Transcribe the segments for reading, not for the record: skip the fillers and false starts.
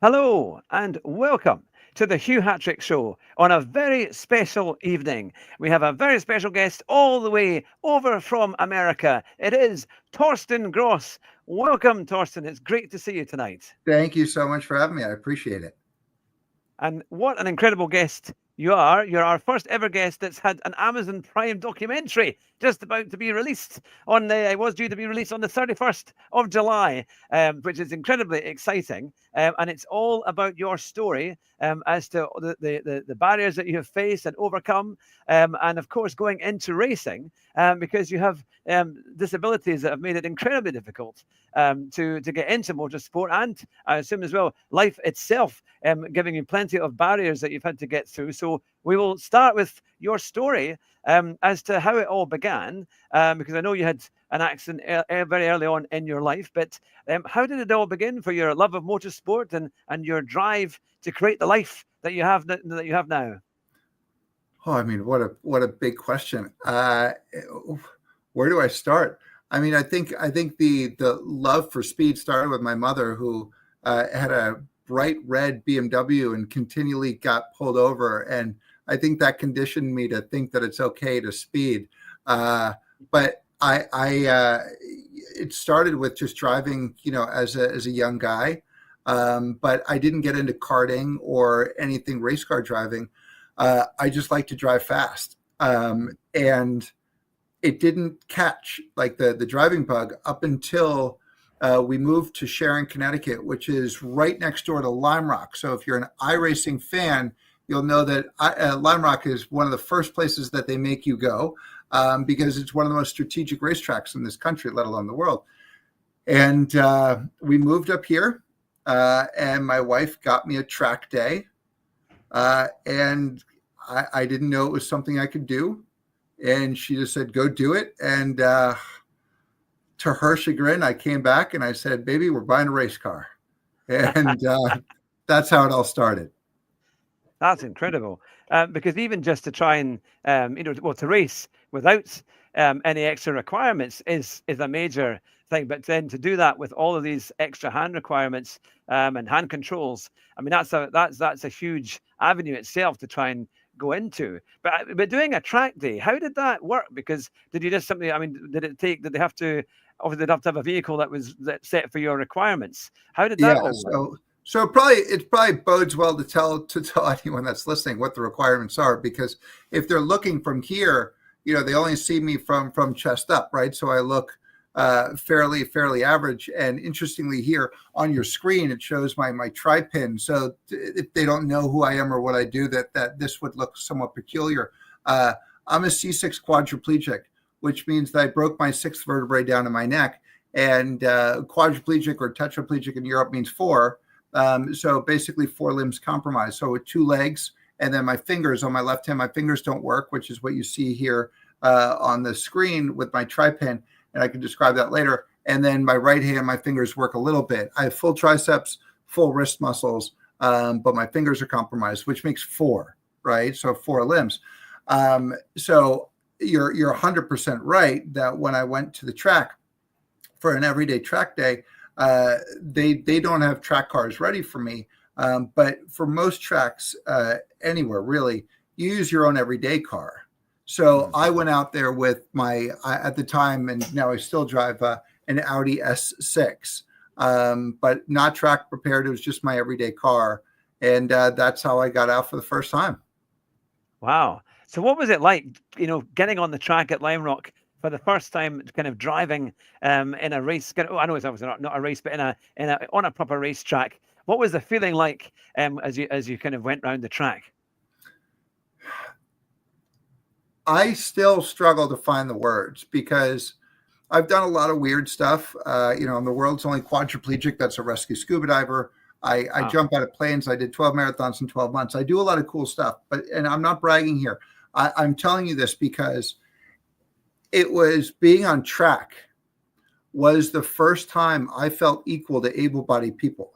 Hello and welcome to the Hugh Hattrick Show on a very special evening. We have a very special guest all the way over from America. It is Torsten Gross. Welcome, Torsten. It's great to see you tonight. Thank you so much for having me. I appreciate it. And what an incredible guest you are. You're our first ever guest that's had an Amazon Prime documentary just about to be released it was due to be released on the 31st of July, which is incredibly exciting. And it's all about your story as to the barriers that you have faced and overcome. And of course, going into racing because you have disabilities that have made it incredibly difficult to get into motorsport, and I assume as well life itself, giving you plenty of barriers that you've had to get through. So we will start with your story as to how it all began, because I know you had an accident very early on in your life. But how did it all begin for your love of motorsport and your drive to create the life that you have now? Oh, I mean, what a big question. Where do I start? I mean, I think the love for speed started with my mother, who had a bright red BMW and continually got pulled over, and I think that conditioned me to think that it's okay to speed. But it started with just driving, as a young guy. But I didn't get into karting or anything race car driving. I just like to drive fast. And it didn't catch like the driving bug up until we moved to Sharon, Connecticut, which is right next door to Lime Rock. So if you're an iRacing fan, you'll know that Lime Rock is one of the first places that they make you go, because it's one of the most strategic racetracks in this country, let alone the world. And we moved up here, and my wife got me a track day, and I didn't know it was something I could do. And she just said, go do it. And to her chagrin, I came back and I said, baby, we're buying a race car. And that's how it all started. That's incredible, because even just to try and to race without any extra requirements is a major thing. But then to do that with all of these extra hand requirements and hand controls, I mean that's a huge avenue itself to try and go into. But doing a track day, how did that work? Because did you just simply? I mean, did they have to? Obviously, they'd have to have a vehicle that was set for your requirements. How did that Yeah. all work? So it probably bodes well to tell anyone that's listening what the requirements are, because if they're looking from here, they only see me from chest up, right? So I look fairly average. And interestingly, here on your screen, it shows my tri-pin. So if they don't know who I am or what I do, that this would look somewhat peculiar. I'm a C6 quadriplegic, which means that I broke my sixth vertebrae down in my neck. And quadriplegic or tetraplegic in Europe means four. So basically 4 limbs compromised. So with 2 legs, and then my fingers on my left hand, my fingers don't work, which is what you see here on the screen with my tri-pin. And I can describe that later. And then my right hand, my fingers work a little bit. I have full triceps, full wrist muscles, but my fingers are compromised, which makes 4, right? So 4 limbs. So you're 100% right that when I went to the track for an everyday track day, they don't have track cars ready for me. But for most tracks anywhere, really, you use your own everyday car. So I went out there with at the time, and now I still drive an Audi S6, but not track prepared. It was just my everyday car. And that's how I got out for the first time. Wow. So what was it like, getting on the track at Lime Rock for the first time, kind of driving in a race? I know it's obviously not a race, but on a proper racetrack. What was the feeling like as you kind of went around the track? I still struggle to find the words, because I've done a lot of weird stuff. I'm the world's only quadriplegic that's a rescue scuba diver. I jump out of planes. I did 12 marathons in 12 months. I do a lot of cool stuff, and I'm not bragging here. I'm telling you this because it was being on track was the first time I felt equal to able-bodied people.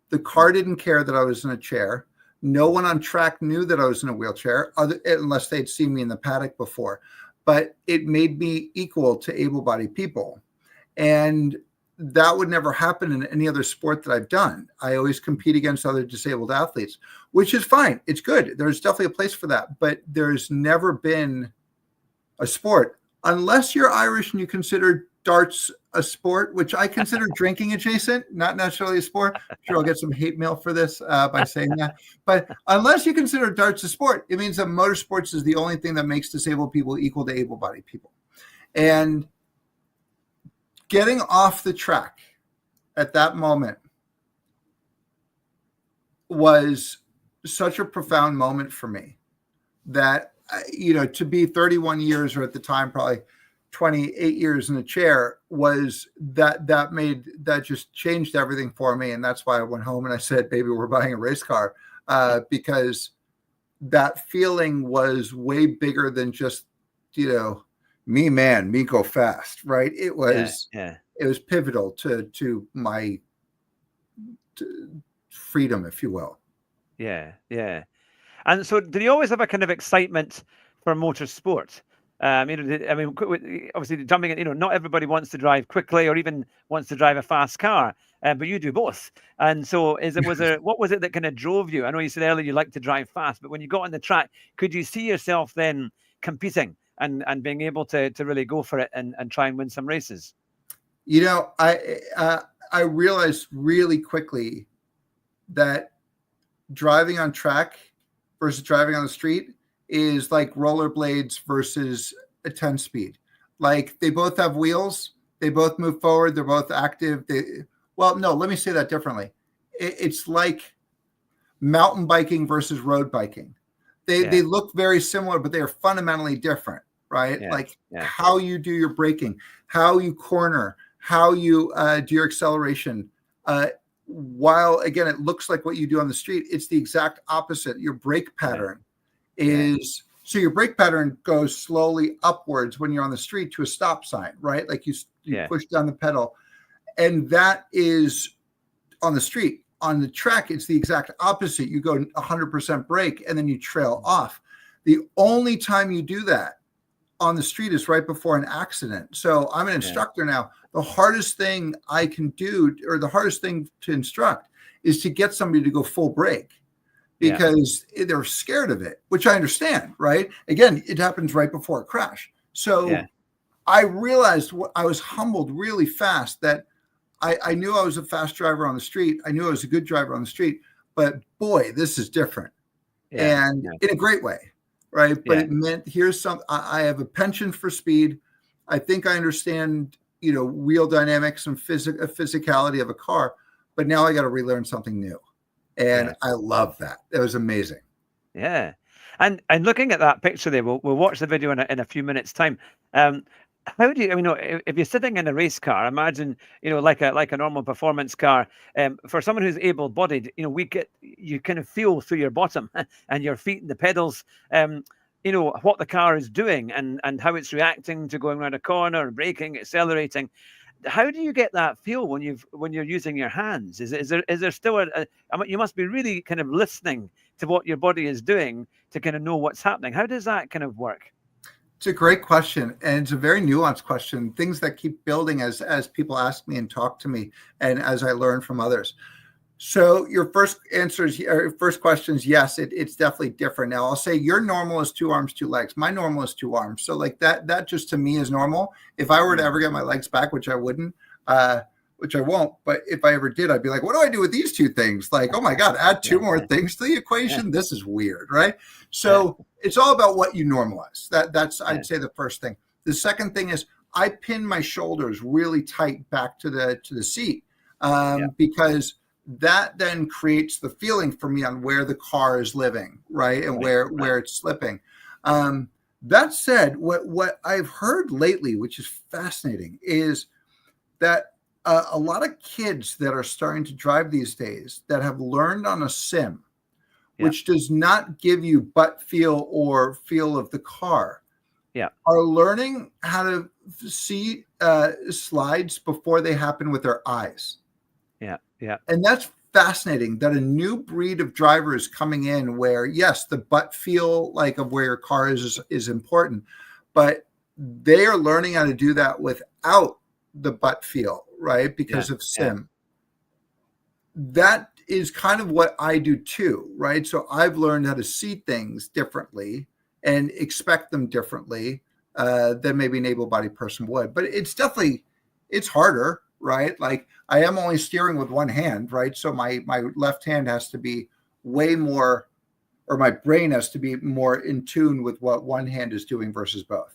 The car didn't care that I was in a chair. No one on track knew that I was in a wheelchair, unless they'd seen me in the paddock before. But it made me equal to able-bodied people. And that would never happen in any other sport that I've done. I always compete against other disabled athletes, which is fine. It's good. There's definitely a place for that, but there's never been a sport, unless you're Irish and you consider darts a sport, which I consider drinking adjacent, not necessarily a sport. I'm sure I'll get some hate mail for this by saying that. But unless you consider darts a sport, it means that motorsports is the only thing that makes disabled people equal to able-bodied people. And getting off the track at that moment was such a profound moment for me that, to be 31 years, or at the time probably 28 years in a chair, was that just changed everything for me. And that's why I went home and I said, baby, we're buying a race car, because that feeling was way bigger than just, me go fast, right? It was, it was pivotal to my freedom, if you will. Yeah. And so, did you always have a kind of excitement for motorsport? Obviously, jumping in, not everybody wants to drive quickly or even wants to drive a fast car, but you do both. And so, what was it that kind of drove you? I know you said earlier you like to drive fast, but when you got on the track, could you see yourself then competing and being able to really go for it and try and win some races? I realized really quickly that driving on track versus driving on the street is like rollerblades versus a 10-speed. Like, they both have wheels, they both move forward, they're both active. Let me say that differently. It's like mountain biking versus road biking. They look very similar, but they are fundamentally different, right? How you do your braking, how you corner, how you do your acceleration. While, again, it looks like what you do on the street, it's the exact opposite. Your brake pattern so your brake pattern goes slowly upwards when you're on the street to a stop sign, right? Like you push down the pedal, and that is on the street. On the track, it's the exact opposite. You go 100% brake and then you trail off. The only time you do that on the street is right before an accident. So I'm an instructor now. The hardest thing I can do, or the hardest thing to instruct, is to get somebody to go full brake, because they're scared of it, which I understand, right? Again, it happens right before a crash. So I realized, I was humbled really fast that I knew I was a fast driver on the street. I knew I was a good driver on the street, but boy, this is different. In a great way, right? But it meant, I have a penchant for speed. I think I understand, wheel dynamics and physicality of a car, but now I got to relearn something new. And I love that. It was amazing. Yeah. And looking at that picture there, we'll watch the video in a few minutes' time. How do you, if you're sitting in a race car, imagine, like a normal performance car, for someone who's able-bodied, you kind of feel through your bottom and your feet and the pedals, what the car is doing and how it's reacting to going around a corner, braking, accelerating. How do you get that feel when you're using your hands? Is there still you must be really kind of listening to what your body is doing to kind of know what's happening. How does that kind of work? It's a great question, and it's a very nuanced question. Things that keep building as people ask me and talk to me, and as I learn from others. So your first question is yes, it's definitely different. Now I'll say your normal is 2 arms, 2 legs. My normal is 2 arms. So like that just to me is normal. If I were to ever get my legs back, which I wouldn't, which I won't, but if I ever did, I'd be like, what do I do with these 2 things? Like, oh my God, add 2 more things to the equation. This is weird, right? So it's all about what you normalize. That's I'd say the first thing. The second thing is I pin my shoulders really tight back to the seat because that then creates the feeling for me on where the car is living, right? And where it's slipping. That said, what I've heard lately, which is fascinating, is that a lot of kids that are starting to drive these days that have learned on a sim, which does not give you butt feel or feel of the car, are learning how to see slides before they happen with their eyes. And that's fascinating that a new breed of driver is coming in where, yes, the butt feel like of where your car is important, but they are learning how to do that without the butt feel, right? Because Yeah. of sim. That is kind of what I do too, right? So I've learned how to see things differently and expect them differently than maybe an able-bodied person would. But it's definitely, it's harder, right? Like I am only steering with one hand, right? So my left hand has to be way more, or my brain has to be more in tune with what one hand is doing versus both.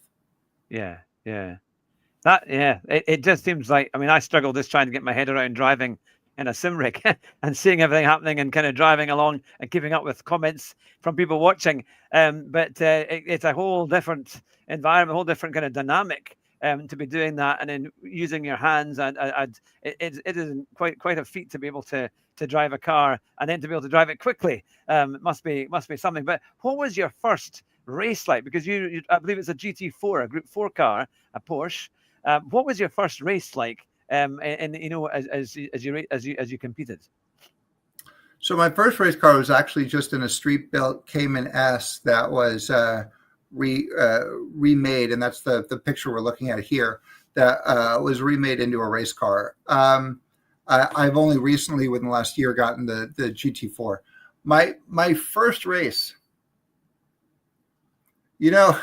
Yeah. Yeah. It just seems like, I mean, I struggle just trying to get my head around driving in a sim rig and seeing everything happening and kind of driving along and keeping up with comments from people watching. But it's a whole different environment, a whole different kind of dynamic to be doing that, and then using your hands. And it is quite a feat to be able to drive a car and then to be able to drive it quickly. It must be something. But what was your first race like? Because you I believe it's a GT4, a Group 4 car, a Porsche. What was your first race like? And you know, as you competed. So my first race car was actually just in a street built Cayman S that was remade, and that's the picture we're looking at here. That was remade into a race car. I've only recently, within the last year, gotten the GT4. My first race, you know,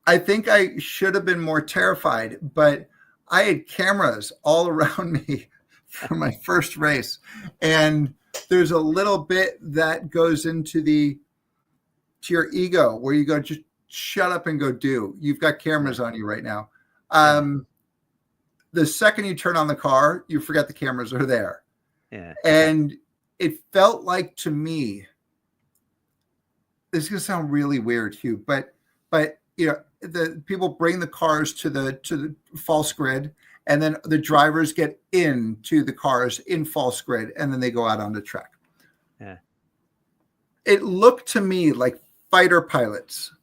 I think I should have been more terrified, but I had cameras all around me for my first race. And there's a little bit that goes into to your ego where you go, just shut up and go do. You've got cameras on you right now. The second you turn on the car, you forget the cameras are there. Yeah. And it felt like, to me, this is going to sound really weird, Hugh, but you know, the people bring the cars to the false grid, and then the drivers get into the cars in false grid, and then they go out on the track. Yeah. It looked to me like fighter pilots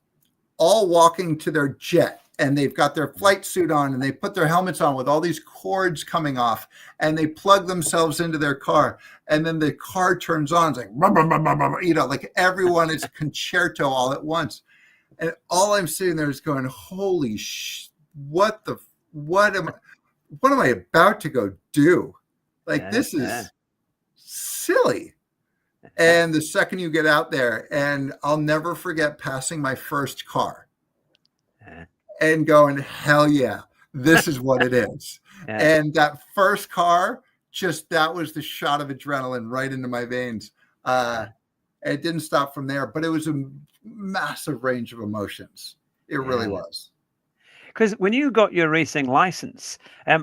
all walking to their jet, and they've got their flight suit on, and they put their helmets on with all these cords coming off, and they plug themselves into their car, and then the car turns on. It's like, you know, like everyone is a concerto all at once. And all I'm sitting there is going, holy what am I about to go do? Like, this is silly. And the second you get out there, and I'll never forget passing my first car and going, hell yeah, this is what it is. And that first car, that was the shot of adrenaline right into my veins. It didn't stop from there, but it was a massive range of emotions. It really was. Because when you got your racing license,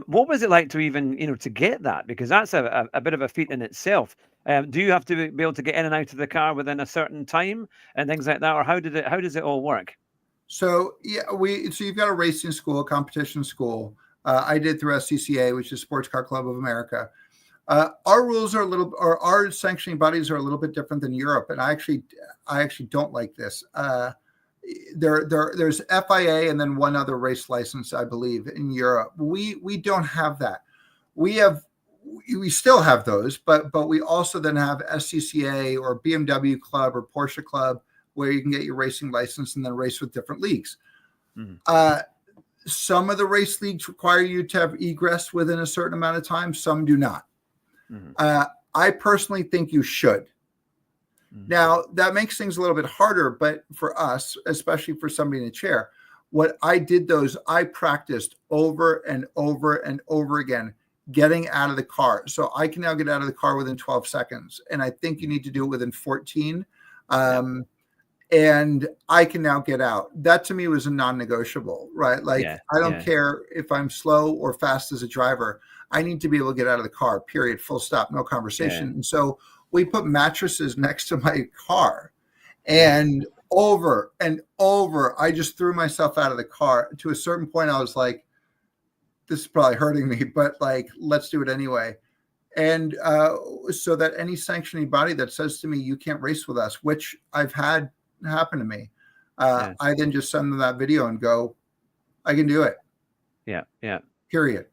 what was it like to even, you know, to get that? Because that's a bit of a feat in itself. Do you have to be able to get in and out of the car within a certain time and things like that, or how does it all work? So so you've got a racing school, competition school. I did through SCCA, which is Sports Car Club of America. Our rules are our sanctioning bodies are a little bit different than Europe, and I actually don't like this. There's FIA and then one other race license, I believe, in Europe. We don't have that. We still have those, but we also then have SCCA or BMW Club or Porsche Club, where you can get your racing license and then race with different leagues. Mm-hmm. Some of the race leagues require you to have egress within a certain amount of time. Some do not. Mm-hmm. I personally think you should. Mm-hmm. Now, that makes things a little bit harder, but for us, especially for somebody in a chair, what I did I practiced over and over and over again, getting out of the car. So I can now get out of the car within 12 seconds. And I think you need to do it within 14. And I can now get out. That to me was a non-negotiable, right? Like, I don't care if I'm slow or fast as a driver. I need to be able to get out of the car, period, full stop, no conversation. And so we put mattresses next to my car, and over and over, I just threw myself out of the car. To a certain point, I was like, this is probably hurting me, but like, let's do it anyway. And so that any sanctioning body that says to me, you can't race with us, which I've had happen to me, I then just send them that video and go, I can do it. Period.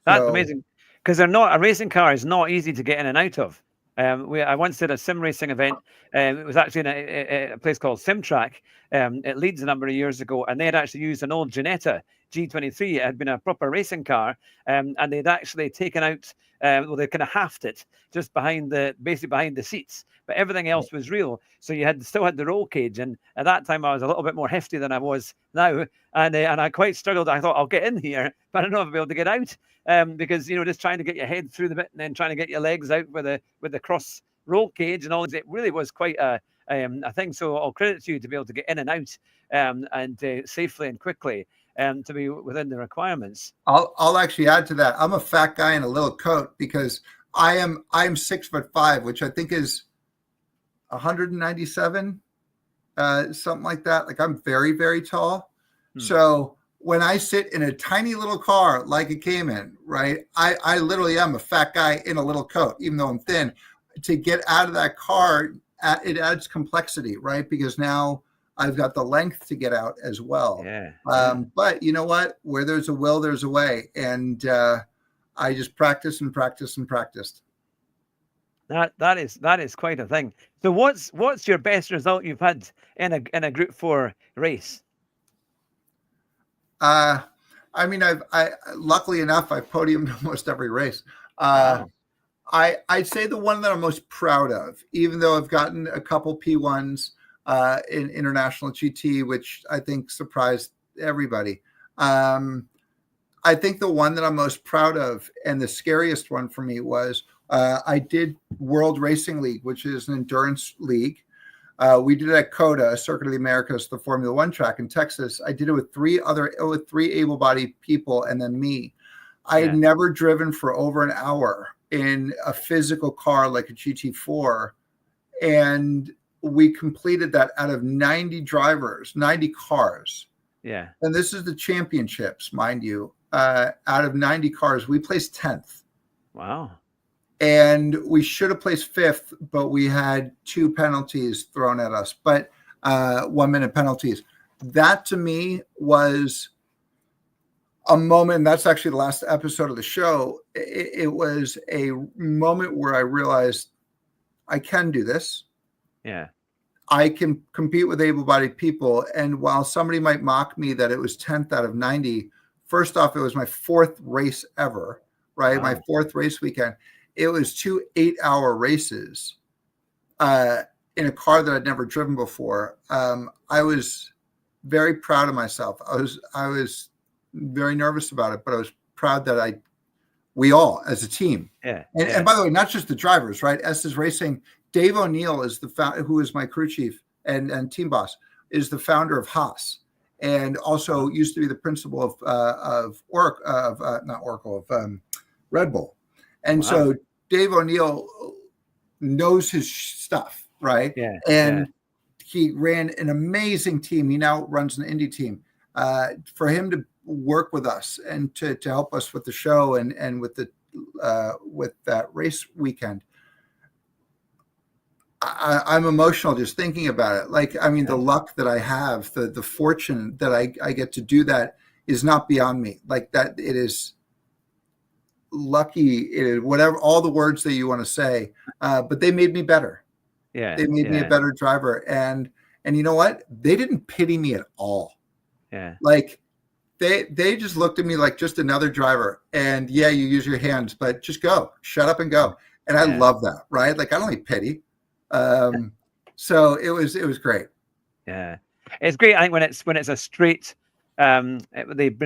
That's amazing, because a racing car is not easy to get in and out of. I once did a sim racing event. It was actually in a place called Simtrack at Leeds a number of years ago, and they had actually used an old Ginetta G23. It had been a proper racing car, and they'd actually taken out, well, they kind of halved it just basically behind the seats, but everything else was real. So you still had the roll cage, and at that time I was a little bit more hefty than I was now, and I quite struggled. I thought I'll get in here, but I don't know if I'll be able to get out, because just trying to get your head through the bit and then trying to get your legs out with the cross roll cage and all. It really was quite a thing. So I'll credit to you to be able to get in and out, and safely and quickly, to be within the requirements. I'll actually add to that. I'm a fat guy in a little coat because I'm 6'5", which I think is 197, something like that. Like, I'm very, very tall. So when I sit in a tiny little car like a Cayman, right, I literally am a fat guy in a little coat, even though I'm thin. To get out of that car, it adds complexity, right? Because now I've got the length to get out as well. But you know what? Where there's a will, there's a way. And I just practiced and practiced and practiced. That is quite a thing. So what's your best result you've had in a Group 4 race? I mean, I luckily enough, I've podiumed almost every race. Wow. I'd say the one that I'm most proud of, even though I've gotten a couple P1s in International GT, which I think surprised everybody. I think the one that I'm most proud of, and the scariest one for me, was I did World Racing League, which is an endurance league. We did it at COTA, Circuit of the Americas, the Formula One track in Texas. I did it with three able-bodied people and then me. I had never driven for over an hour in a physical car like a GT4. And we completed that out of 90 drivers, 90 cars. Yeah. And this is the championships, mind you. Out of 90 cars, we placed 10th. Wow. And we should have placed 5th, but we had 2 penalties thrown at us, but 1-minute penalties. That to me was a moment, and that's actually the last episode of the show. It was a moment where I realized I can do this. Yeah. I can compete with able-bodied people. And while somebody might mock me that it was 10th out of 90, first off, it was my 4th race ever, right? Wow. My 4th race weekend. It was 2 8-hour races in a car that I'd never driven before. I was very proud of myself. I was very nervous about it, but I was proud that we all, as a team. Yeah. And by the way, not just the drivers, right? Estes Racing, Dave O'Neill is who is my crew chief and team boss, is the founder of Haas, and also used to be the principal of Red Bull. And so Dave O'Neill knows his stuff, right? Yeah. And he ran an amazing team. He now runs an Indy team. For him to work with us and to help us with the show and with that race weekend, I'm emotional just thinking about it. Like, I mean, the luck that I have, the fortune that I get to do that is not beyond me. Like, that, it is lucky, it is whatever, all the words that you want to say, but they made me better. Yeah. They made me a better driver. And you know what? They didn't pity me at all. Yeah. Like, they just looked at me like just another driver. And yeah, you use your hands, but just go, shut up and go. And I love that, right? Like, I don't need pity. So it was great. Yeah, it's great. I think when it's a straight, when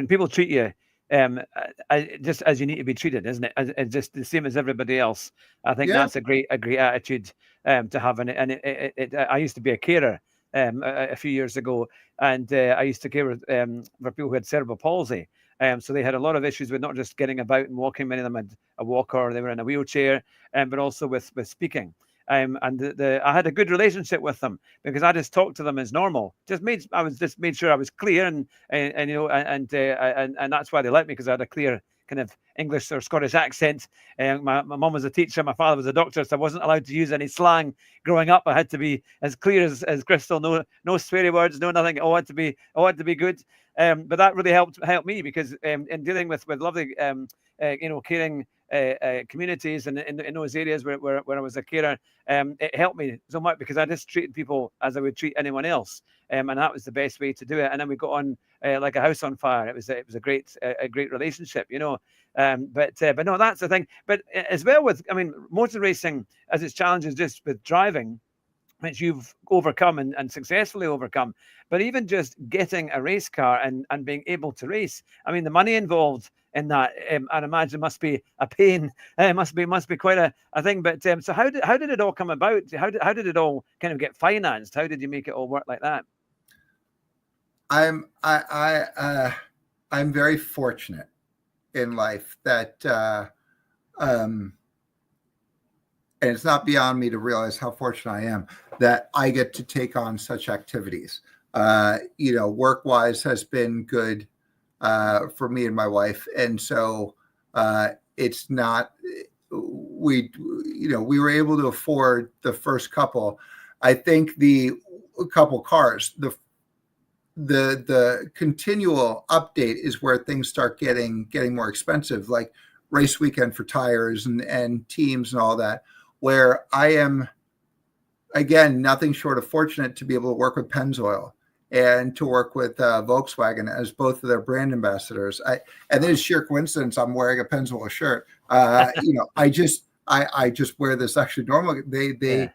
people treat you just as you need to be treated, isn't it? It's just the same as everybody else. I think that's a great attitude to have. And I used to be a carer a few years ago, and I used to care for people who had cerebral palsy. So they had a lot of issues with not just getting about and walking. Many of them had a walker, or they were in a wheelchair, but also with speaking. And I had a good relationship with them because I just talked to them as normal. Made sure I was clear, and that's why they liked me, because I had a clear kind of English or Scottish accent. My mum was a teacher, my father was a doctor, so I wasn't allowed to use any slang growing up. I had to be as clear as crystal, no sweary words, no nothing. I had to be good. But that really helped me, because in dealing with lovely caring communities and in those areas where I was a carer, it helped me so much because I just treated people as I would treat anyone else, and that was the best way to do it. And then we got on like a house on fire. It was a great relationship, you know. But no, that's the thing. But as well with, I mean, motor racing as its challenges just with driving, which you've overcome and successfully overcome, but even just getting a race car and being able to race, I mean, the money involved in that, I'd imagine must be a pain. Must be quite a thing. But so how did it all come about? How did it all kind of get financed? How did you make it all work like that? I'm very fortunate in life that and it's not beyond me to realize how fortunate I am that I get to take on such activities. Work-wise has been good for me and my wife, and so it's not. We were able to afford the first couple. I think the couple cars. The continual update is where things start getting more expensive, like race weekend for tires and teams and all that. Where I am, again, nothing short of fortunate to be able to work with Pennzoil and to work with Volkswagen as both of their brand ambassadors. And it is sheer coincidence I'm wearing a Pennzoil shirt. I just wear this actually normally. They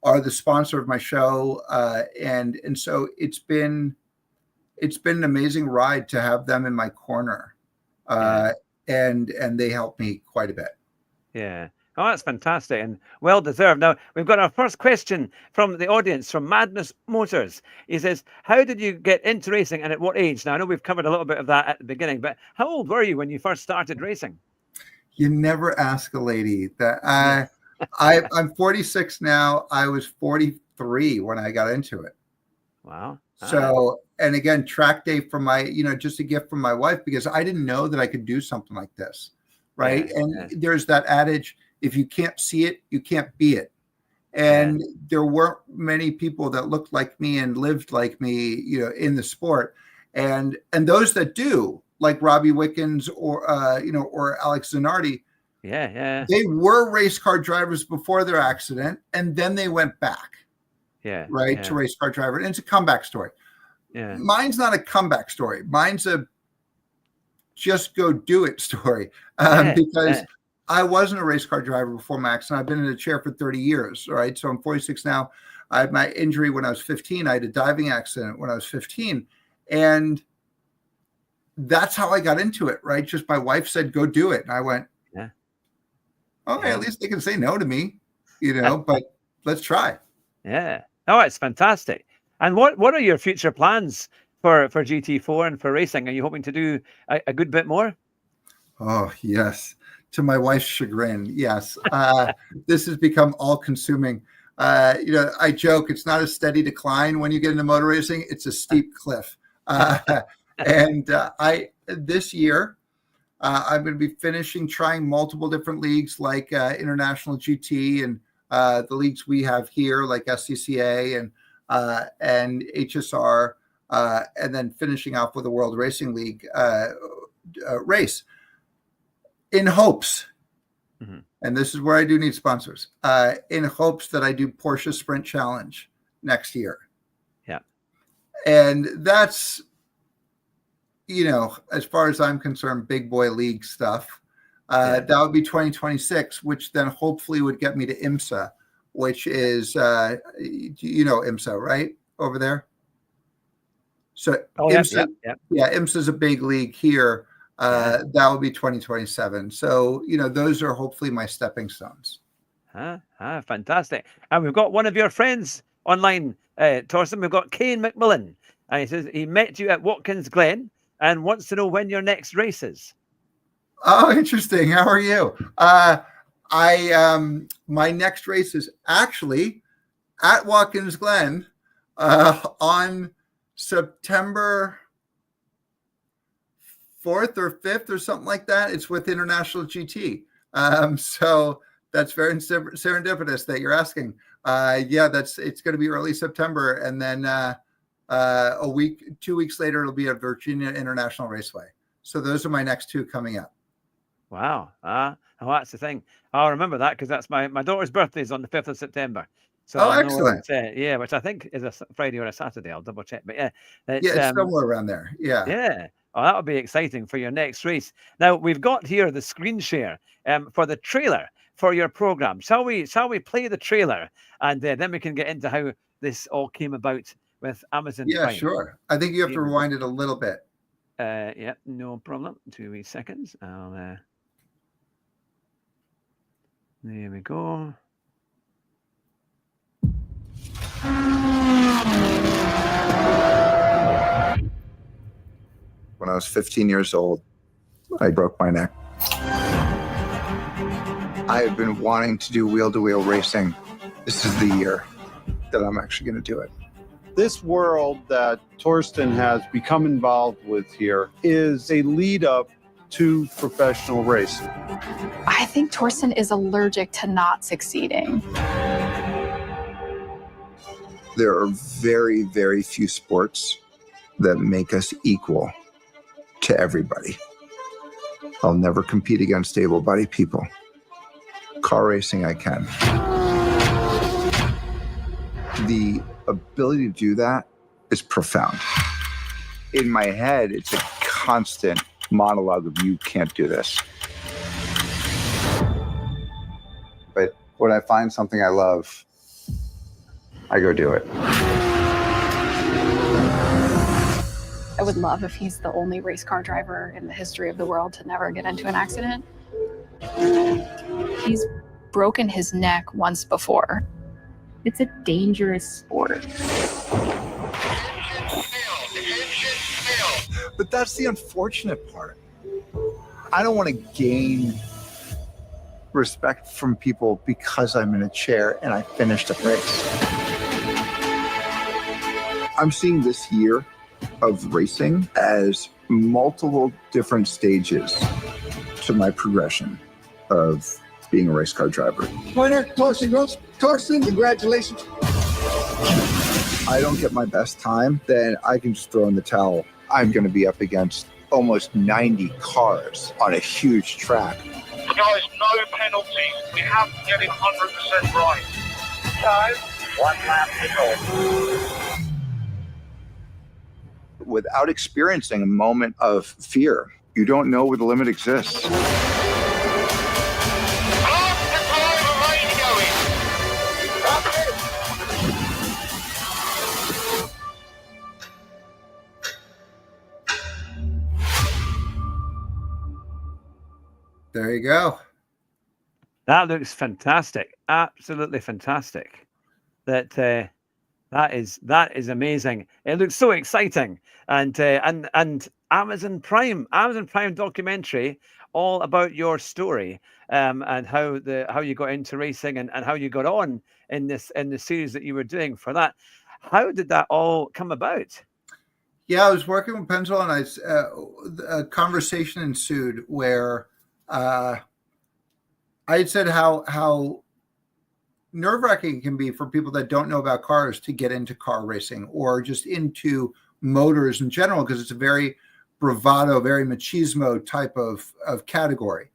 are the sponsor of my show, and so it's been an amazing ride to have them in my corner, and they help me quite a bit. Yeah. Oh, that's fantastic and well deserved. Now, we've got our first question from the audience from Madness Motors. He says, how did you get into racing and at what age? Now, I know we've covered a little bit of that at the beginning, but how old were you when you first started racing? You never ask a lady that. I'm 46 now. I was 43 when I got into it. Wow. So, and again, track day from just a gift from my wife, because I didn't know that I could do something like this. Right. There's that adage, if you can't see it, you can't be it. And there weren't many people that looked like me and lived like me, in the sport. And those that do, like Robbie Wickens or Alex Zanardi, they were race car drivers before their accident, and then they went back, to race car driver. And it's a comeback story. Yeah. Mine's not a comeback story. Mine's a just go do it story, because I wasn't a race car driver before my accident. I've been in a chair for 30 years, right? So I'm 46 now. I had my injury when I was 15. I had a diving accident when I was 15. And that's how I got into it, right? Just my wife said, go do it. And I went, okay, at least they can say no to me, but let's try. Yeah. Oh, it's fantastic. And what are your future plans for GT4 and for racing? Are you hoping to do a good bit more? Oh, yes. To my wife's chagrin, yes. This has become all-consuming. I joke, it's not a steady decline when you get into motor racing. It's a steep cliff. This year, I'm going to be trying multiple different leagues like International GT and the leagues we have here like SCCA and HSR, and then finishing off with the World Racing League race. In hopes, and this is where I do need sponsors, in hopes that I do Porsche Sprint Challenge next year. Yeah. And that's, as far as I'm concerned, big boy league stuff. That would be 2026, which then hopefully would get me to IMSA, which is, IMSA, right? Over there. So IMSA, IMSA is a big league here. That will be 2027. So, those are hopefully my stepping stones. Fantastic. And we've got one of your friends online, Torsten. We've got Kane McMillan. And he says he met you at Watkins Glen and wants to know when your next race is. Oh, interesting. How are you? My next race is actually at Watkins Glen on September 4th or 5th or something like that. It's with International GT. So that's very serendipitous that you're asking. It's going to be early September. And then 2 weeks later, it'll be at Virginia International Raceway. So those are my next two coming up. Wow. Oh, that's the thing. I'll remember that because that's my daughter's birthday is on the 5th of September. So Oh, I know excellent. yeah, which I think is a Friday or a Saturday. I'll double check. But yeah, Yeah, it's somewhere around there. Yeah. yeah. Oh, that'll be exciting for your next race. Now we've got here the screen share for the trailer for your program. Shall we play the trailer and then we can get into how this all came about with Amazon Yeah, Prime? sure. I think you have to Here we go. rewind it a little bit. Yeah, no problem. 2 wee seconds. There we go. When I was 15 years old, I broke my neck. I have been wanting to do wheel-to-wheel racing. This is the year that I'm actually going to do it. This world that Torsten has become involved with here is a lead up to professional racing. I think Torsten is allergic to not succeeding. There are very, very few sports that make us equal to everybody. I'll never compete against able-bodied people. Car racing, I can. The ability to do that is profound. In my head, it's a constant monologue of you can't do this. But when I find something I love, I go do it. I would love if he's the only race car driver in the history of the world to never get into an accident. He's broken his neck once before. It's a dangerous sport. But that's the unfortunate part. I don't want to gain respect from people because I'm in a chair and I finished a race. I'm seeing this year of racing as multiple different stages to my progression of being a race car driver. Winner, Torsten, congratulations. I don't get my best time, then I can just throw in the towel. I'm going to be up against almost 90 cars on a huge track. Guys, no penalties. We have to get it 100% right. So, 1 lap to go. Without experiencing a moment of fear, you don't know where the limit exists. There you go. That looks fantastic. Absolutely fantastic. That is amazing. It looks so exciting. And Amazon Prime documentary all about your story and how you got into racing and how you got on in the series that you were doing for that. How did that all come about? Yeah, I was working with Penzel and a conversation ensued where I had said how nerve-wracking it can be for people that don't know about cars to get into car racing or just into motors in general, because it's a very bravado, very machismo type of category.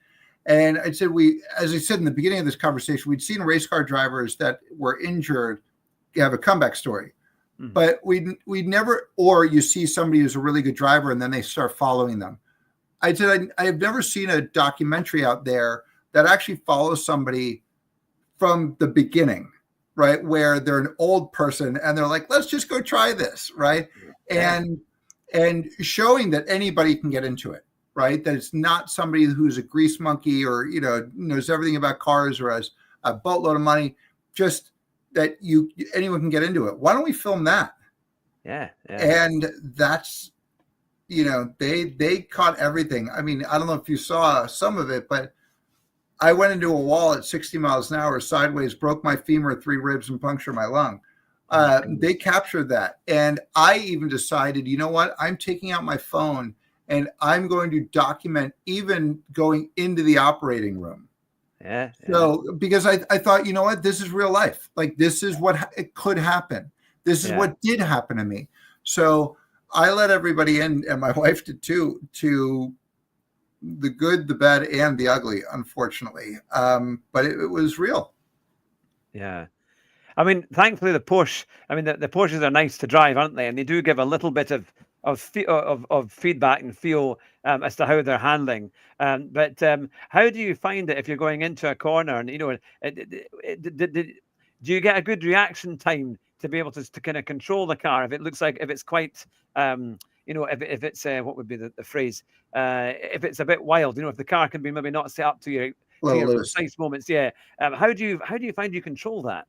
And I said, as I said in the beginning of this conversation, we'd seen race car drivers that were injured have a comeback story. Mm-hmm. But we never, or you see somebody who's a really good driver and then they start following them. I said, I have never seen a documentary out there that actually follows somebody from the beginning, right? Where they're an old person and they're like, let's just go try this, right? Yeah. And showing that anybody can get into it, right? That it's not somebody who's a grease monkey or, knows everything about cars or has a boatload of money, just that anyone can get into it. Why don't we film that? Yeah. And that's, they caught everything. I mean, I don't know if you saw some of it, but I went into a wall at 60 miles an hour sideways, broke my femur, 3 ribs, and punctured my lung. They captured that. And I even decided, you know what? I'm taking out my phone and I'm going to document even going into the operating room. Yeah. So, because I thought, you know what? This is real life. Like, this is what it could happen. This is what did happen to me. So I let everybody in, and my wife did too, to the good, the bad, and the ugly, unfortunately. But it was real. Yeah. I mean, thankfully the Porsche. I mean, the Porsches are nice to drive, aren't they? And they do give a little bit of feedback and feel as to how they're handling. But how do you find it if you're going into a corner and do you get a good reaction time to be able to kind of control the car if it looks like if it's quite if it's what would be the phrase if it's a bit wild, if the car can be maybe not set up to your precise moments. Yeah. How do you find you control that?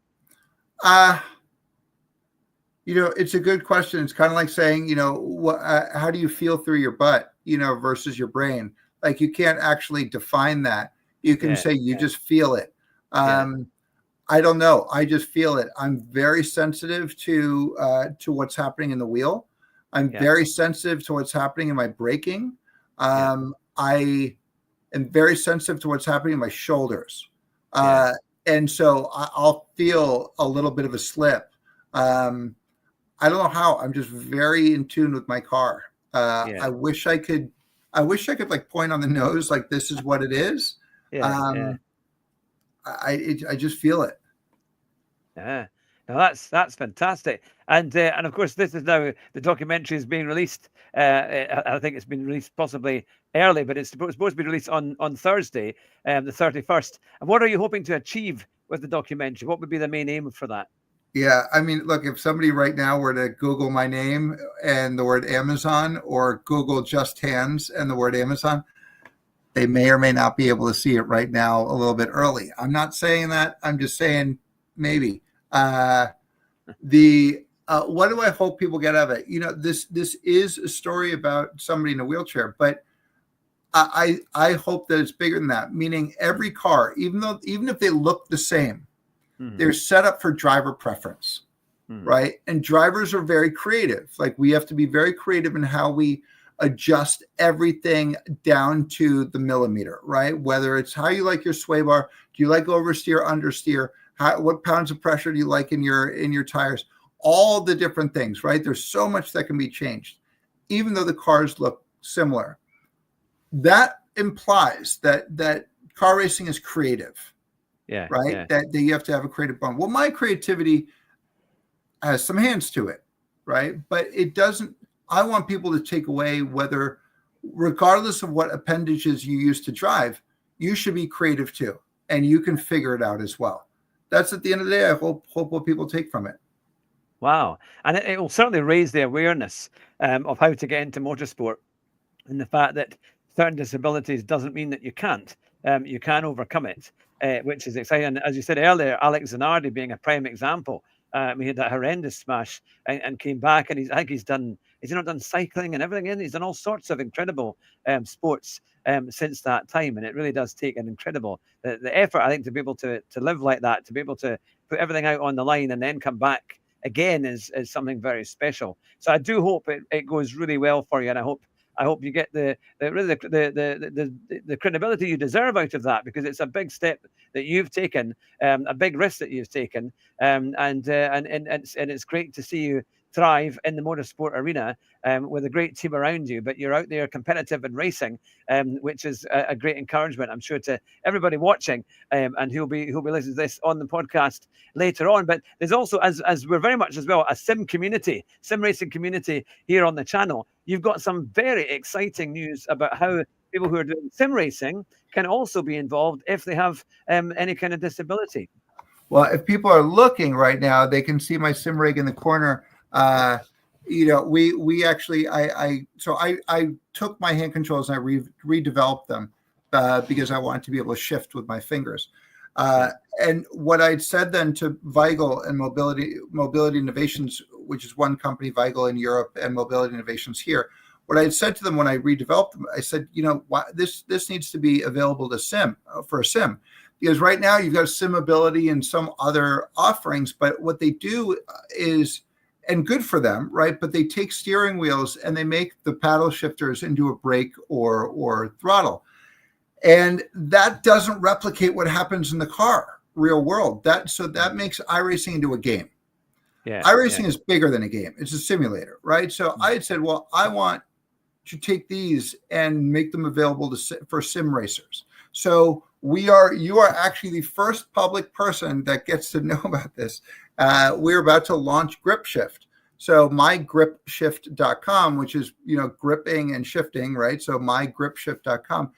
It's a good question. It's kind of like saying, how do you feel through your butt, versus your brain? Like you can't actually define that. You can say you just feel it. I don't know. I just feel it. I'm very sensitive to what's happening in the wheel. I'm very sensitive to what's happening in my braking. I am very sensitive to what's happening in my shoulders. And so I'll feel a little bit of a slip. I don't know how. I'm just very in tune with my car. I wish I could like point on the nose, like this is what it is. I just feel it. Yeah. Now that's fantastic. And of course, this is now the documentary is being released. I think it's been released possibly early, but it's supposed to be released on Thursday, the 31st. And what are you hoping to achieve with the documentary? What would be the main aim for that? Yeah, I mean, look, if somebody right now were to Google my name and the word Amazon, or Google Just Hands and the word Amazon, they may or may not be able to see it right now a little bit early. I'm not saying that. I'm just saying maybe. What do I hope people get out of it? This is a story about somebody in a wheelchair, but I hope that it's bigger than that. Meaning every car, even if they look the same, they're set up for driver preference, right? And drivers are very creative. Like we have to be very creative in how we adjust everything down to the millimeter, right? Whether it's how you like your sway bar, do you like oversteer, understeer? What pounds of pressure do you like in your tires? All the different things, right? There's so much that can be changed, even though the cars look similar. That implies that car racing is creative, right? Yeah. That you have to have a creative bone. Well, my creativity has some hands to it, right? But it doesn't. I want people to take away regardless of what appendages you use to drive, you should be creative too, and you can figure it out as well. That's at the end of the day, I hope what people take from it. Wow. And it will certainly raise the awareness of how to get into motorsport, and the fact that certain disabilities doesn't mean that you can't. You can overcome it, which is exciting. And as you said earlier, Alex Zanardi being a prime example. He had that horrendous smash and came back, and I think he's done cycling and everything in. He's done all sorts of incredible sports since that time, and it really does take an incredible the effort, I think, to be able to live like that, to be able to put everything out on the line and then come back again is something very special. So I do hope it goes really well for you, and I hope you get the credibility you deserve out of that, because it's a big step that you've taken, a big risk that you've taken, and it's great to see you thrive in the motorsport arena with a great team around you. But you're out there competitive and racing, which is a great encouragement, I'm sure, to everybody watching, and who'll be listening to this on the podcast later on. But there's also, as we're very much as well a sim racing community here on the channel, you've got some very exciting news about how people who are doing sim racing can also be involved if they have any kind of disability. Well, if people are looking right now, they can see my sim rig in the corner. We actually, I took my hand controls and I redeveloped them because I wanted to be able to shift with my fingers. And what I'd said then to Weigel and Mobility Innovations, which is one company, Weigel in Europe and Mobility Innovations here, what I had said to them when I redeveloped them, I said, this needs to be available to for a sim. Because right now you've got SimAbility and some other offerings, but what they do is, and good for them, right? But they take steering wheels and they make the paddle shifters into a brake or throttle. And that doesn't replicate what happens in the car, real world. That makes iRacing into a game. Yeah, iRacing is bigger than a game. It's a simulator, right? So I had said, well, I want to take these and make them available for sim racers. So you are actually the first public person that gets to know about this. We're about to launch Grip Shift. So mygripshift.com, which is, gripping and shifting, right? So mygripshift.com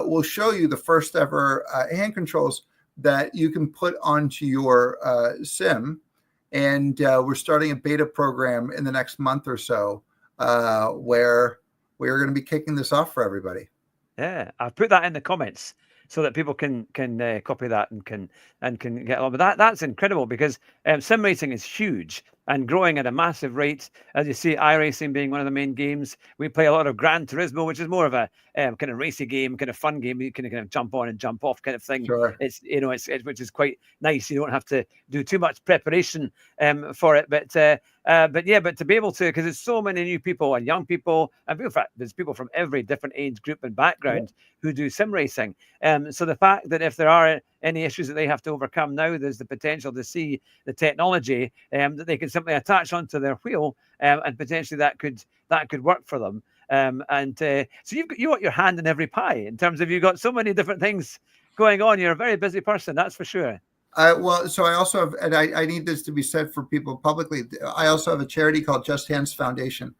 will show you the first ever hand controls that you can put onto your sim. And we're starting a beta program in the next month or so where we're going to be kicking this off for everybody. Yeah, I've put that in the comments so that people can copy that and can get along. But that's incredible because sim racing is huge and growing at a massive rate. As you see, iRacing being one of the main games. We play a lot of Gran Turismo, which is more of a kind of racy game, kind of fun game. You can kind of jump on and jump off kind of thing. Sure. It's which is quite nice. You don't have to do too much preparation for it, but to be able to, because there's so many new people and young people, and there's people from every different age group and background who do sim racing. So the fact that if there are any issues that they have to overcome now, there's the potential to see the technology that they can simply attach onto their wheel, and potentially that could work for them. So you got your hand in every pie in terms of you've got so many different things going on. You're a very busy person, that's for sure. So I also have, and I need this to be said for people publicly, I also have a charity called Just Hands Foundation.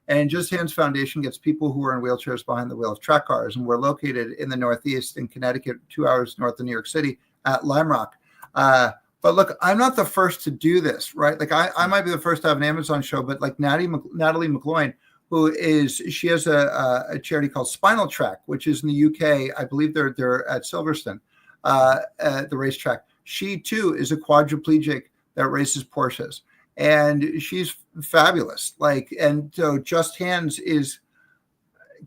And Just Hands Foundation gets people who are in wheelchairs behind the wheel of track cars. And we're located in the Northeast in Connecticut, 2 hours north of New York City at Lime Rock. But look, I'm not the first to do this, right? Like I might be the first to have an Amazon show, but like Natalie McLoin, she has a charity called Spinal Track, which is in the UK. I believe they're at Silverstone, at the racetrack. She too is a quadriplegic that races Porsches, and she's fabulous. And so Just Hands is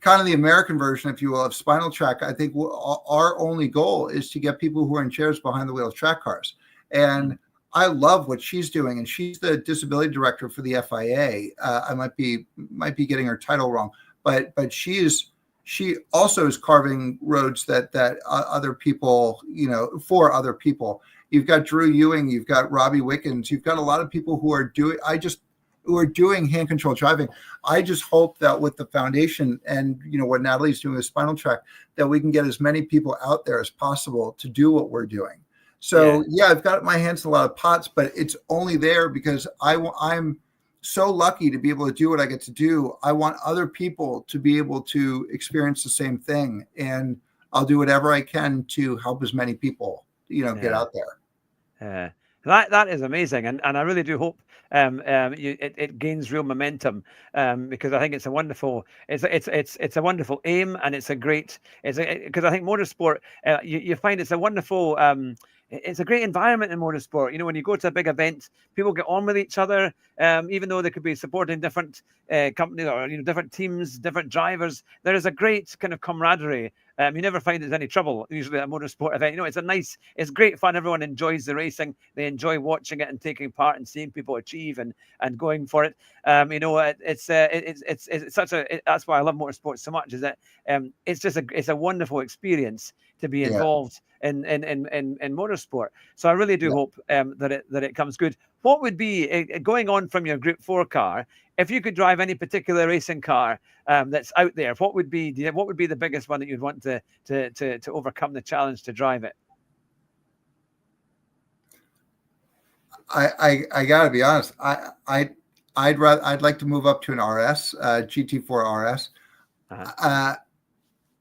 kind of the American version, if you will, of Spinal Track. I think our only goal is to get people who are in chairs behind the wheel of track cars. And I love what she's doing, and she's the disability director for the FIA. I might be getting her title wrong, but she also is carving roads that other people, for other people. You've got Drew Ewing, you've got Robbie Wickens, you've got a lot of people who are doing hand control driving. I just hope that with the foundation and what Natalie's doing with Spinal Track, that we can get as many people out there as possible to do what we're doing. So I've got my hands in a lot of pots, but it's only there because I'm so lucky to be able to do what I get to do. I want other people to be able to experience the same thing, and I'll do whatever I can to help as many people, get out there. That is amazing, and I really do hope it gains real momentum, because I think it's a wonderful aim, and it's a great because I think motorsport, you find it's a wonderful it's a great environment in motorsport. When you go to a big event, people get on with each other, even though they could be supporting different companies or different teams, different drivers. There is a great kind of camaraderie. You never find there's any trouble usually at a motorsport event. It's great fun. Everyone enjoys the racing. They enjoy watching it and taking part and seeing people achieve and going for it. It's that's why I love motorsport so much. Is that it's a wonderful experience to be involved in motorsport. So I really do hope that it comes good. What would be going on from your Group 4 car? If you could drive any particular racing car that's out there, what would be the biggest one that you'd want to overcome the challenge to drive it? I gotta be honest. I'd like to move up to an RS, GT4 RS.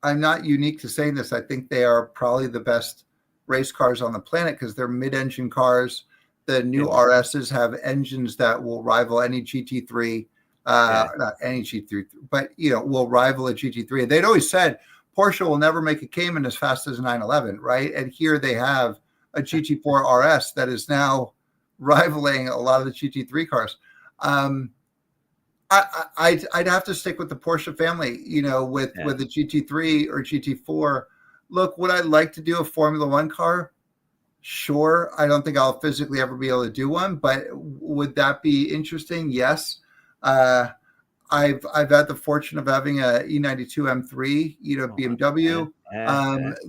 I'm not unique to saying this. I think they are probably the best race cars on the planet because they're mid-engine cars. The new RSs have engines that will rival any GT3, not any GT3, but will rival a GT3. They'd always said Porsche will never make a Cayman as fast as a 911, right? And here they have a GT4 RS that is now rivaling a lot of the GT3 cars. I'd have to stick with the Porsche family, with the GT3 or GT4. Look, would I like to do a Formula One car? Sure. I don't think I'll physically ever be able to do one, but would that be interesting? Yes. I've had the fortune of having a E92 M3, BMW.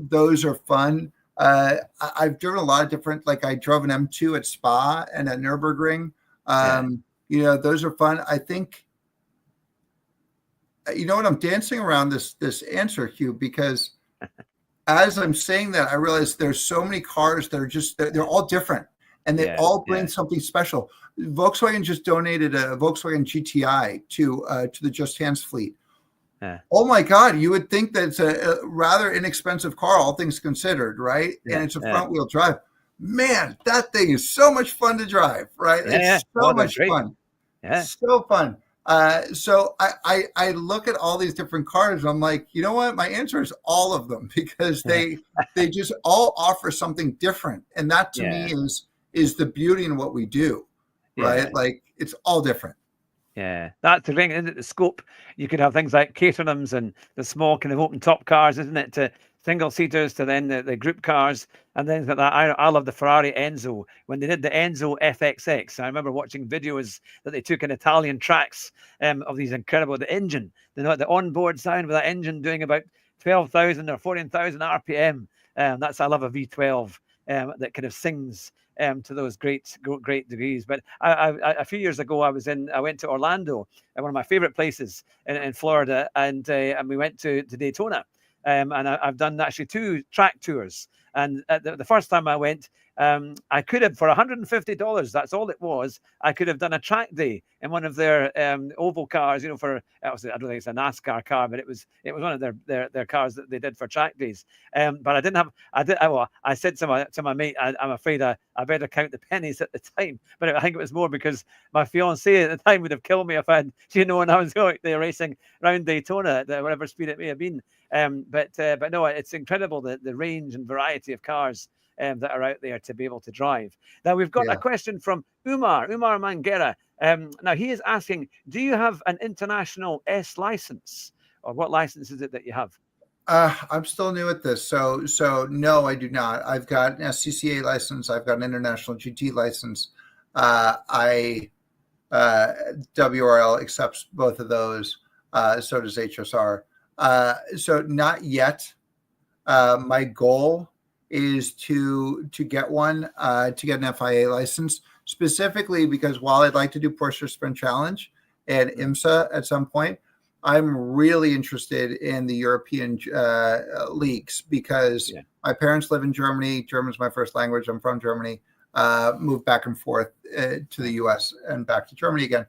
Those are fun. I've driven a lot of different, I drove an M2 at Spa and at Nürburgring. Those are fun. I think you know what? I'm dancing around this answer, Hugh, because as I'm saying that, I realize there's so many cars that are just they're all different, and they all bring something special. Volkswagen just donated a Volkswagen GTI to the Just Hands fleet. Oh my God! You would think that it's a rather inexpensive car, all things considered, right? And it's a front-wheel drive. Man, that thing is so much fun to drive, right? It's so much fun. Yeah, so fun. So I look at all these different cars. And I'm like, you know what? My answer is all of them, because they just all offer something different, and that to me is the beauty in what we do, right? Like it's all different. Yeah, that's the thing, isn't it? The scope. You could have things like Caterhams and the small kind of open top cars, isn't it? To single seaters, to then the group cars, and things like that. I love the Ferrari Enzo. When they did the Enzo FXX, I remember watching videos that they took in Italian tracks of these incredible, the engine, the onboard sound with that engine doing about 12,000 or 14,000 RPM. I love a V12 that kind of sings to those great degrees. But a few years ago, I went to Orlando, one of my favorite places in Florida, and we went to Daytona. And I've done actually 2 track tours. And the first time I went, I could have, for $150, that's all it was, I could have done a track day in one of their oval cars, I don't think it's a NASCAR car, but it was one of their cars that they did for track days. But I said to my mate, I'm afraid I better count the pennies at the time. But I think it was more because my fiancée at the time would have killed me if I had, when I was going there racing around Daytona at whatever speed it may have been. But no, it's incredible the range and variety of cars that are out there to be able to drive. Now we've got a question from Umar Mangera. Now he is asking, do you have an international S license, or what license is it that you have? I'm still new at this, so no, I do not. I've got an SCCA license. I've got an international GT license. WRL accepts both of those. So does HSR. So not yet. My goal is to get one, to get an FIA license, specifically because while I'd like to do Porsche Sprint Challenge and IMSA at some point, I'm really interested in the European leagues, because my parents live in Germany. German's my first language. I'm from Germany. Moved back and forth to the US and back to Germany again.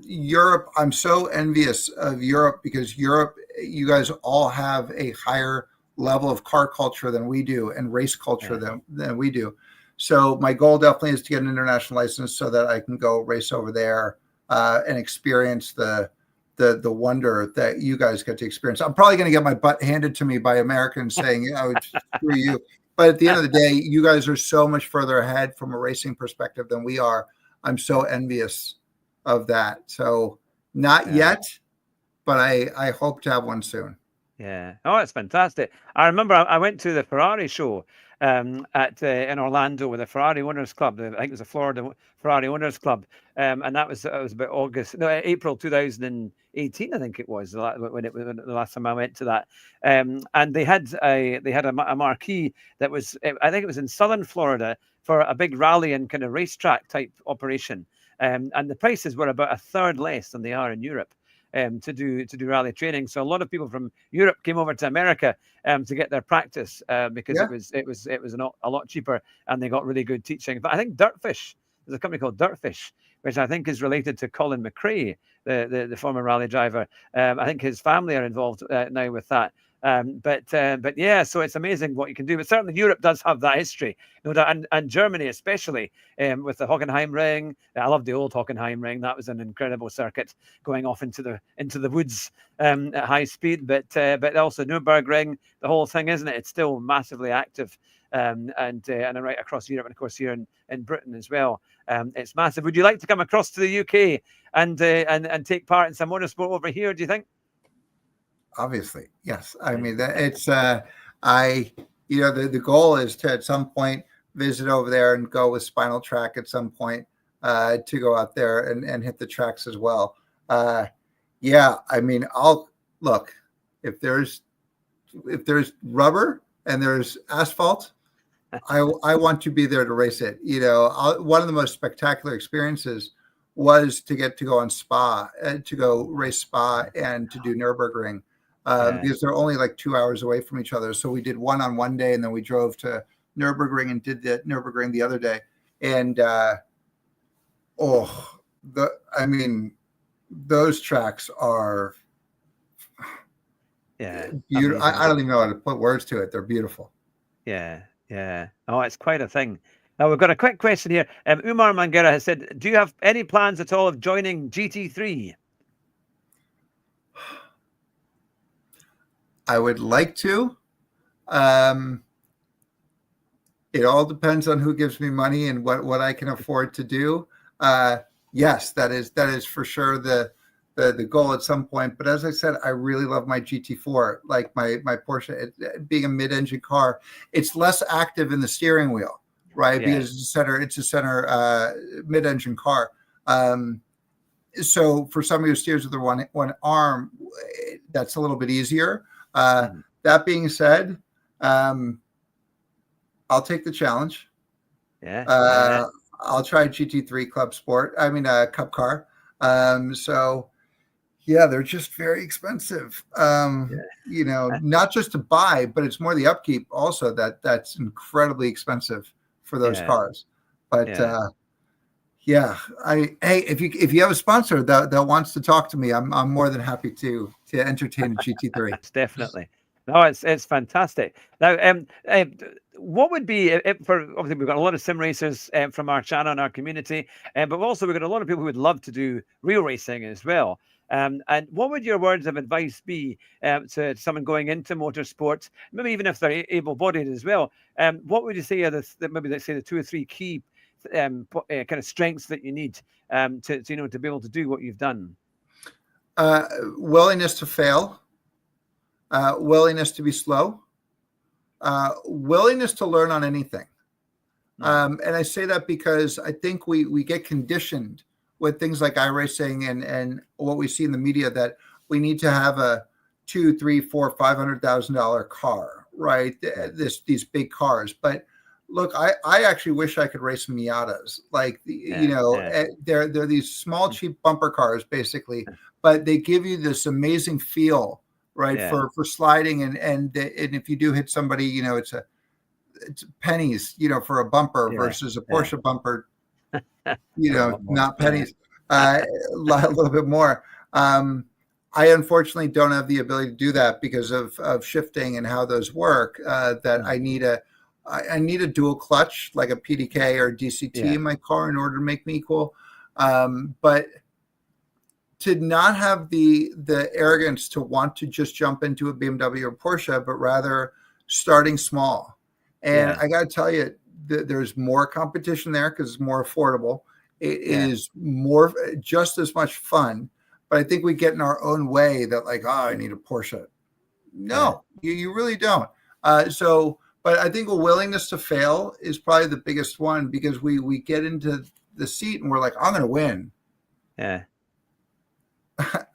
Europe, I'm so envious of Europe, because Europe, you guys all have a higher level of car culture than we do, and race culture than we do. So my goal definitely is to get an international license so that I can go race over there and experience the wonder that you guys get to experience. I'm probably going to get my butt handed to me by Americans saying, screw you. But at the end of the day, you guys are so much further ahead from a racing perspective than we are. I'm so envious of that. So not yet, but I hope to have one soon. Yeah. Oh, it's fantastic. I remember I went to the Ferrari show in Orlando with the Ferrari Owners Club. I think it was the Florida Ferrari Owners Club, and that was about April 2018. I think it was when the last time I went to that. And they had a marquee that was, I think it was in southern Florida, for a big rally and kind of racetrack type operation. And the prices were about a third less than they are in Europe. To do rally training, so a lot of people from Europe came over to America to get their practice because it was a lot cheaper, and they got really good teaching. But I think Dirtfish, there's a company called Dirtfish, which I think is related to Colin McRae, the former rally driver. I think his family are involved now with that. But yeah, so it's amazing what you can do. But certainly Europe does have that history, no doubt, and Germany especially, with the Hockenheim Ring. I love the old Hockenheim Ring. That was an incredible circuit going off into the woods at high speed. But also Nürburgring, the whole thing, isn't it? It's still massively active, and right across Europe, and of course here in Britain as well. It's massive. Would you like to come across to the UK and take part in some motorsport over here, do you think? Obviously, yes. I mean, it's the goal is to at some point visit over there and go with Spinal Track at some point to go out there and hit the tracks as well. Yeah, I mean, I'll look if there's rubber and there's asphalt, I want to be there to race it. One of the most spectacular experiences was to get to go on Spa, to go race Spa and to do Nürburgring, because they're only like 2 hours away from each other. So we did one on one day, and then we drove to Nürburgring and did the Nürburgring the other day. And those tracks are beautiful. I don't even know how to put words to it. They're beautiful. Yeah. Oh, it's quite a thing. Now, we've got a quick question here. Umar Mangera has said, do you have any plans at all of joining GT3? I would like to. It all depends on who gives me money and what I can afford to do. Yes, that is for sure the goal at some point. But as I said, I really love my GT4, like my Porsche. Being a mid-engine car, it's less active in the steering wheel, right? Because it's a center mid-engine car. So for somebody who steers with one arm, that's a little bit easier. That being said, I'll take the challenge. I'll try GT3 Club Sport. Cup car. So yeah, they're just very expensive. Not just to buy, but it's more the upkeep also that's incredibly expensive for those cars. But if you have a sponsor that wants to talk to me, I'm more than happy to entertain a GT3. Definitely. No, it's fantastic. Now, what would be obviously we've got a lot of sim racers from our channel and our community, but also we've got a lot of people who would love to do real racing as well. And what would your words of advice be to someone going into motorsport, maybe even if they're able-bodied as well? What would you say are the 2 or 3 key kind of strengths that you need to be able to do what you've done? Willingness to fail, willingness to be slow, willingness to learn on anything. And I say that because I think we get conditioned with things like iRacing and what we see in the media that we need to have a $200,000, $300,000, $400,000, $500,000 car, right? These big cars. But look, I actually wish I could race Miatas. Like, they're these small, cheap bumper cars, basically, but they give you this amazing feel, right? For sliding. And if you do hit somebody, it's pennies, for a bumper versus a Porsche bumper, not pennies, a little bit more. I unfortunately don't have the ability to do that because of shifting and how those work, that I need a dual clutch, like a PDK or DCT in my car in order to make me equal. But to not have the arrogance to want to just jump into a BMW or Porsche, but rather starting small. And I got to tell you, there's more competition there because it's more affordable. It is more, just as much fun. But I think we get in our own way that I need a Porsche. No, you really don't. But I think a willingness to fail is probably the biggest one, because we get into the seat and we're like, I'm going to win. Yeah.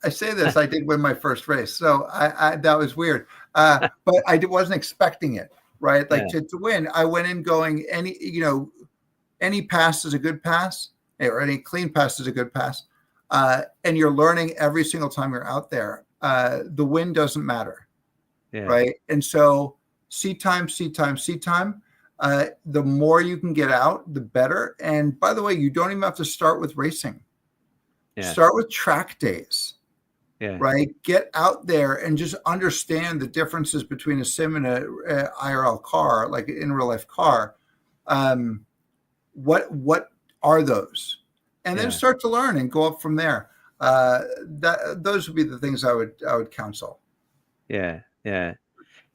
I say this, I did win my first race. So I that was weird. But I wasn't expecting it, right? To win, I went in going any pass is a good pass, or any clean pass is a good pass. And you're learning every single time you're out there. The win doesn't matter, right? And so seat time. The more you can get out, the better. And by the way, you don't even have to start with racing. Start with track days, right? Get out there and just understand the differences between a sim and a IRL car, like an in real life car. What are those? And then start to learn and go up from there. Those would be the things I would counsel. Yeah.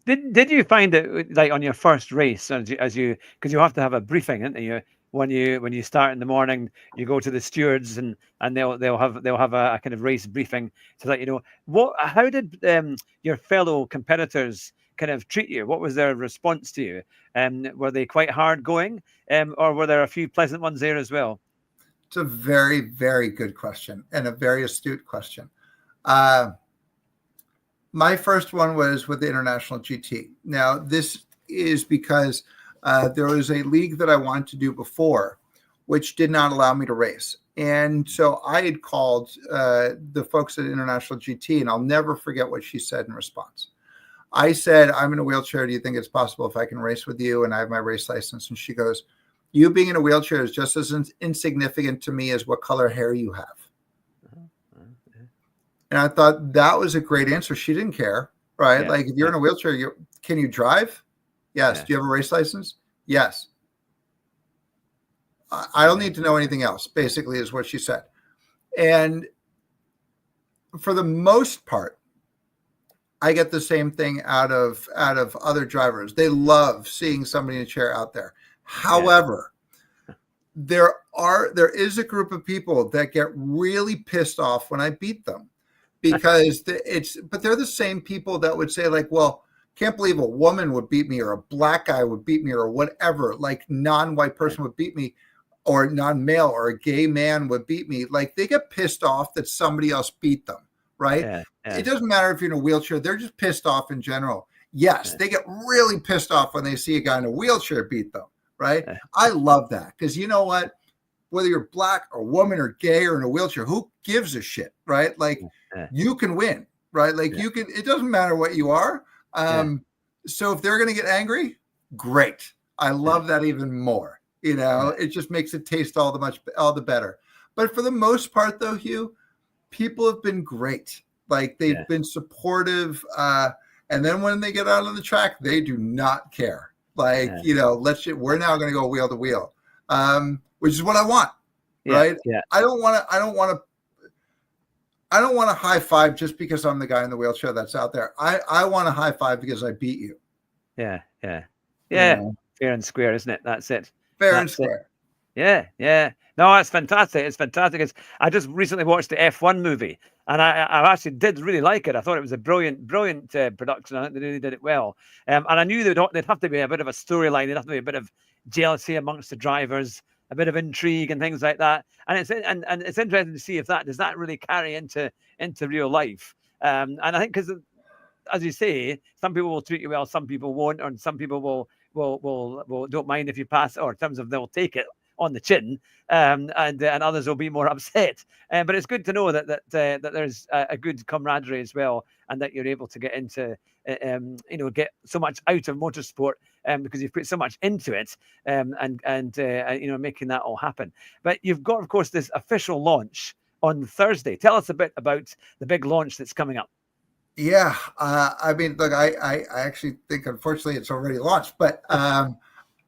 Did you find that, like, on your first race, because you have to have a briefing, don't you? When you start in the morning, you go to the stewards and they'll have a kind of race briefing to let you know how did your fellow competitors kind of treat you? What was their response to you? Were they quite hard going, or were there a few pleasant ones there as well? It's a very, very good question and a very astute question. My first one was with the International GT. Now, this is because there was a league that I wanted to do before, which did not allow me to race. And so I had called the folks at International GT, and I'll never forget what she said in response. I said, I'm in a wheelchair. Do you think it's possible if I can race with you? And I have my race license. And she goes, you being in a wheelchair is just as insignificant to me as what color hair you have. And I thought that was a great answer. She didn't care, right? Yeah. Like if you're in a wheelchair, can you drive? Yes. Yeah. Do you have a race license? Yes. I don't need to know anything else, basically, is what she said. And for the most part, I get the same thing out of other drivers. They love seeing somebody in a chair out there. However, there is a group of people that get really pissed off when I beat them, because but they're the same people that would say like, well, can't believe a woman would beat me, or a black guy would beat me, or whatever, like non-white person would beat me, or non-male or a gay man would beat me. Like they get pissed off that somebody else beat them, right? Yeah. It doesn't matter if you're in a wheelchair. They're just pissed off in general. Yes, they get really pissed off when they see a guy in a wheelchair beat them, right? I love that, because you know what? Whether you're black or woman or gay or in a wheelchair, who gives a shit, right? Like you can win, right? Like you can, it doesn't matter what you are. So if they're going to get angry, great. I love that even more. You know, it just makes it taste all the better. But for the most part, though, Hugh, people have been great. Like they've been supportive. And then when they get out on the track, they do not care. Like, you know, we're now going to go wheel to wheel, which is what I want. Right. Yeah. I don't want to high five just because I'm the guy in the wheelchair that's out there. I want to high five because I beat you. Yeah. Fair and square, isn't it? That's it. Fair and square. Yeah. No, it's fantastic. It's fantastic. I just recently watched the F1 movie, and I actually did really like it. I thought it was a brilliant production. I think they really did it well. And I knew there'd have to be a bit of a storyline. There'd have to be a bit of jealousy amongst the drivers, a bit of intrigue and things like that. And it's interesting to see if does that really carry into real life. And I think because, as you say, some people will treat you well, some people won't, and some people will don't mind if you pass, or in terms of they'll take it on the chin, and others will be more upset. But it's good to know that there's a good camaraderie as well, and that you're able to get into get so much out of motorsport because you've put so much into it, and making that all happen. But you've got, of course, this official launch on Thursday. Tell us a bit about the big launch that's coming up. Yeah, I mean, look, I actually think, unfortunately, it's already launched, but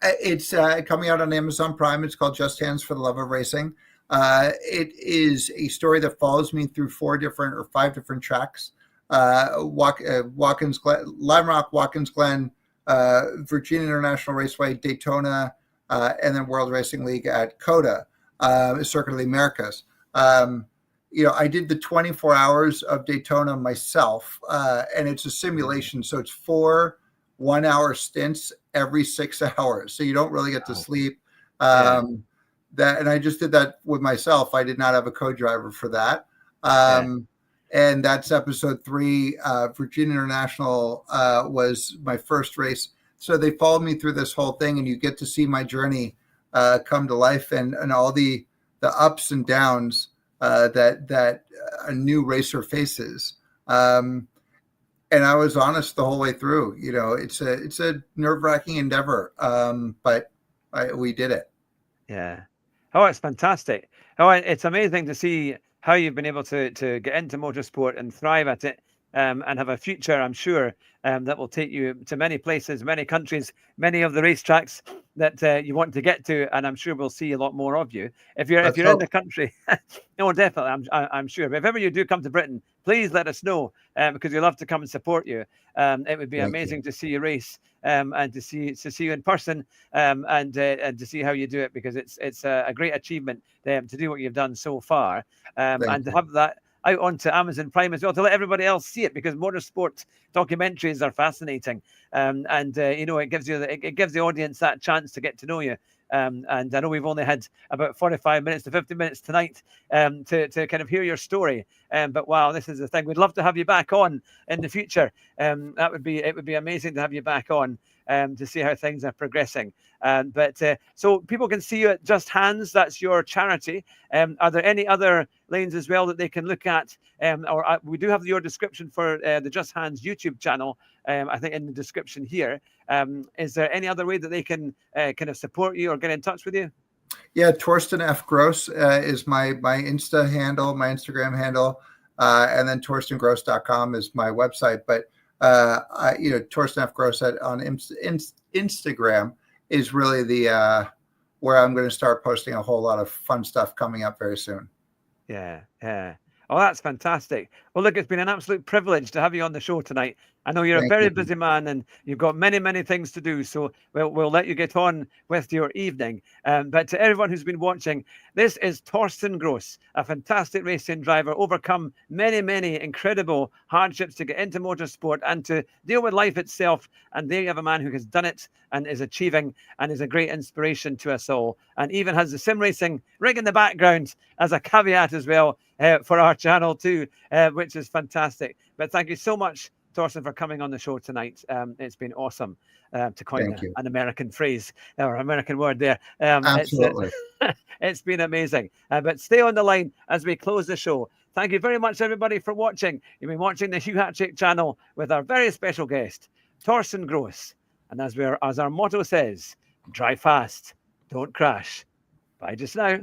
it's coming out on Amazon Prime. It's called Just Hands for the Love of Racing. It is a story that follows me through 5 different tracks: Watkins Glen, Lime Rock, Watkins Glen, Virginia International Raceway, Daytona, and then World Racing League at COTA, Circuit of the Americas. I did the 24 hours of Daytona myself, and it's a simulation. So it's 4 1-hour stints every 6 hours. So you don't really get to sleep. And I just did that with myself. I did not have a co-driver for that. And that's episode 3. Virginia International was my first race. So they followed me through this whole thing, and you get to see my journey come to life, and all the ups and downs that a new racer faces. And I was honest the whole way through. It's a nerve-wracking endeavor, but we did it. Yeah. Oh, it's fantastic. Oh, it's amazing to see how you've been able to get into motorsport and thrive at it, and have a future, I'm sure, that will take you to many places, many countries, many of the racetracks that you want to get to, and I'm sure we'll see a lot more of you. If you're in the country, no, definitely, I'm sure. But if ever you do come to Britain, please let us know, because we'd love to come and support you. It would be amazing to see you race, and to see you in person, and to see how you do it, because it's a great achievement to do what you've done so far, and to have that out onto Amazon Prime as well, to let everybody else see it, because motorsport documentaries are fascinating, You know, it gives the audience that chance to get to know you. And I know we've only had about 45 minutes to 50 minutes tonight to kind of hear your story. But wow, this is the thing. We'd love to have you back on in the future. It would be amazing to have you back on to see how things are progressing. So people can see you at Just Hands. That's your charity. Are there any other lanes as well that they can look at? We do have your description for the Just Hands YouTube channel, I think in the description here. Is there any other way that they can kind of support you or get in touch with you? Yeah, Torsten F. Gross is my Insta handle, my Instagram handle, and then torstengross.com is my website. But Torsten F. Gross on Instagram is really the where I'm going to start posting a whole lot of fun stuff coming up very soon. Yeah. Oh, that's fantastic. Well, look, it's been an absolute privilege to have you on the show tonight. I know you're a very busy man and you've got many, many things to do. So we'll let you get on with your evening. But to everyone who's been watching, this is Torsten Gross, a fantastic racing driver, overcome many, many incredible hardships to get into motorsport and to deal with life itself. And there you have a man who has done it and is achieving and is a great inspiration to us all. And even has the sim racing rig in the background as a caveat as well for our channel too, which is fantastic. But thank you so much, Torsten, for coming on the show tonight. It's been awesome to coin an American phrase or American word there. Absolutely. It's been amazing. But stay on the line as we close the show. Thank you very much, everybody, for watching. You've been watching the HUGH HATRICK channel with our very special guest, Torsten Gross. And as our motto says, drive fast, don't crash. Bye just now.